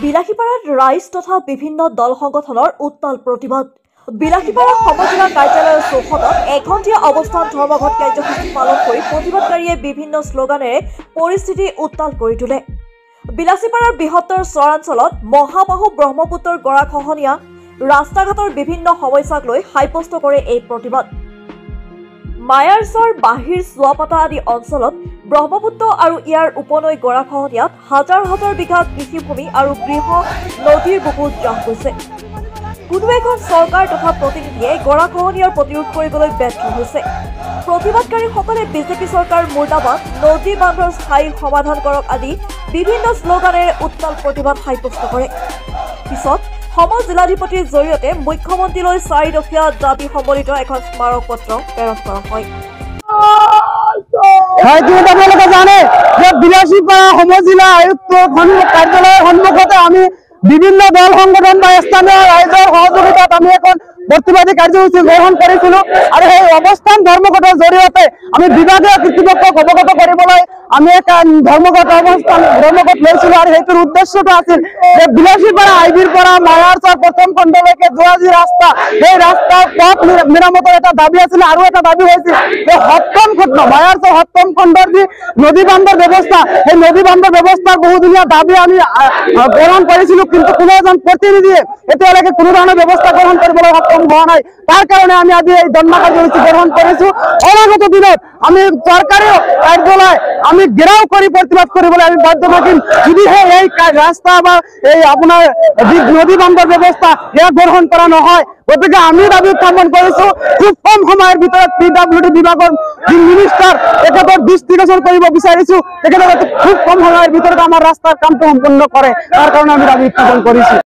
বিলাসীপাড়াত ৰাইজ তথা বিভিন্ন দল সংগঠনৰ উত্তাল প্ৰতিবাদ। বিলাসীপাড়া সমজিলা কাৰ্যালয়ৰ চৌহদত এঘণ্টীয়া অৱস্থান ধৰ্মঘট কাৰ্যসূচী পালন কৰি প্ৰতিবাদকাৰীয়ে বিভিন্ন শ্লোগানেৰে পৰিস্থিতি উত্তাল কৰি তোলে। বিলাসীপাড়াৰ বৃহত্তৰ চৰাঞ্চলত মহাবাহু ব্ৰহ্মপুত্ৰৰ গৰাখহনীয়া, ৰাস্তা ঘাটৰ বিভিন্ন সমস্যাক লৈ সাব্যস্ত কৰে এই প্ৰতিবাদ। মায়াৰচৰ বাহিৰ চুৱাপাতা আদি অঞ্চলত ব্ৰহ্মপুত্ৰ আৰু ইয়াৰ উপনৈ গৰাখহনীয়াত হাজাৰ হাজাৰ বিঘা কৃষিভূমি আৰু গৃহ নদীৰ বুকুত জাহ গৈছে। কোনো এখন চৰকাৰ তথা প্ৰতিনিধিয়ে গৰাখহনীয়াৰ প্ৰতিৰোধ কৰিবলৈ ব্যৰ্থ হৈছে। প্ৰতিবাদকাৰীসকলে বিজেপি চৰকাৰ মুৰ্দাবাদ, নদী বান্ধৰ স্থায়ী সমাধান কৰক আদি বিভিন্ন শ্লোগানেৰে উত্তাল প্ৰতিবাদ সাব্যস্ত কৰে। পিছত সম জিলাধিপতিৰ জৰিয়তে মুখ্যমন্ত্ৰীলৈ 4 দফীয়া দাবী সম্বলিত এখন স্মাৰক পত্ৰ প্ৰেৰণ কৰা হয়। জানে যে বিলাসীপাড়া সমজিলা আয়ুক্ত কাৰ্যালয়ৰ সন্মুখতে আমি বিভিন্ন দল সংগঠন বা স্থানীয় ৰাইজৰ সহযোগিতাত আমি এখন প্ৰতিবাদী কাৰ্যসূচী গ্ৰহণ কৰিছিলো আৰু সেই অৱস্থান ধৰ্মঘটৰ জৰিয়তে আমি বিভাগীয় কৰ্তৃপক্ষক অৱগত কৰিবলৈ আমি এক ধৰ্মঘট লৈছিলো আৰু সেইটোৰ উদ্দেশ্যটো আছিল যে বিলাসীপাড়া আইবিৰ পৰা মায়াৰচৰ প্ৰথম খণ্ডলৈকে যোৱা যি ৰাস্তা, সেই ৰাস্তাৰ পথ মেৰামতৰ এটা দাবী আছিল আৰু এটা দাবী হৈছিল যে মায়াৰচৰ সপ্তম খণ্ডৰ যি নদী বান্ধৰ ব্যৱস্থা, সেই নদী বান্ধৰ ব্যৱস্থাৰ বহুদিনীয়া দাবী আমি গ্ৰহণ কৰিছিলো, কিন্তু কোনো এজন প্ৰতিনিধিয়ে এতিয়ালৈকে কোনো ধৰণৰ ব্যৱস্থা গ্ৰহণ কৰিবলৈ সক্ষম হোৱা নাই। তাৰ কাৰণে আমি আজি এই ধৰ্ণা কাৰ্যসূচী গ্ৰহণ কৰিছো। অনাগত দিনত আমি চৰকাৰী কাৰ্যালয় আমি ঘেৰাও কৰি প্ৰতিবাদ কৰিবলৈ আমি বাধ্য থাকিম যদিহে এই ৰাস্তা বা এই আপোনাৰ নদী বান্ধৰ ব্যৱস্থা সেয়া গ্ৰহণ কৰা নহয়। গতিকে আমি দাবী উত্থাপন কৰিছো খুব কম সময়ৰ ভিতৰত PWD বিভাগৰ যি মিনিষ্টাৰ তেখেতৰ দৃষ্টিগোচৰ কৰিব বিচাৰিছো, তেখেতে খুব কম সময়ৰ ভিতৰত আমাৰ ৰাস্তাৰ কামটো সম্পূৰ্ণ কৰে। তাৰ কাৰণে আমি দাবী উত্থাপন কৰিছো।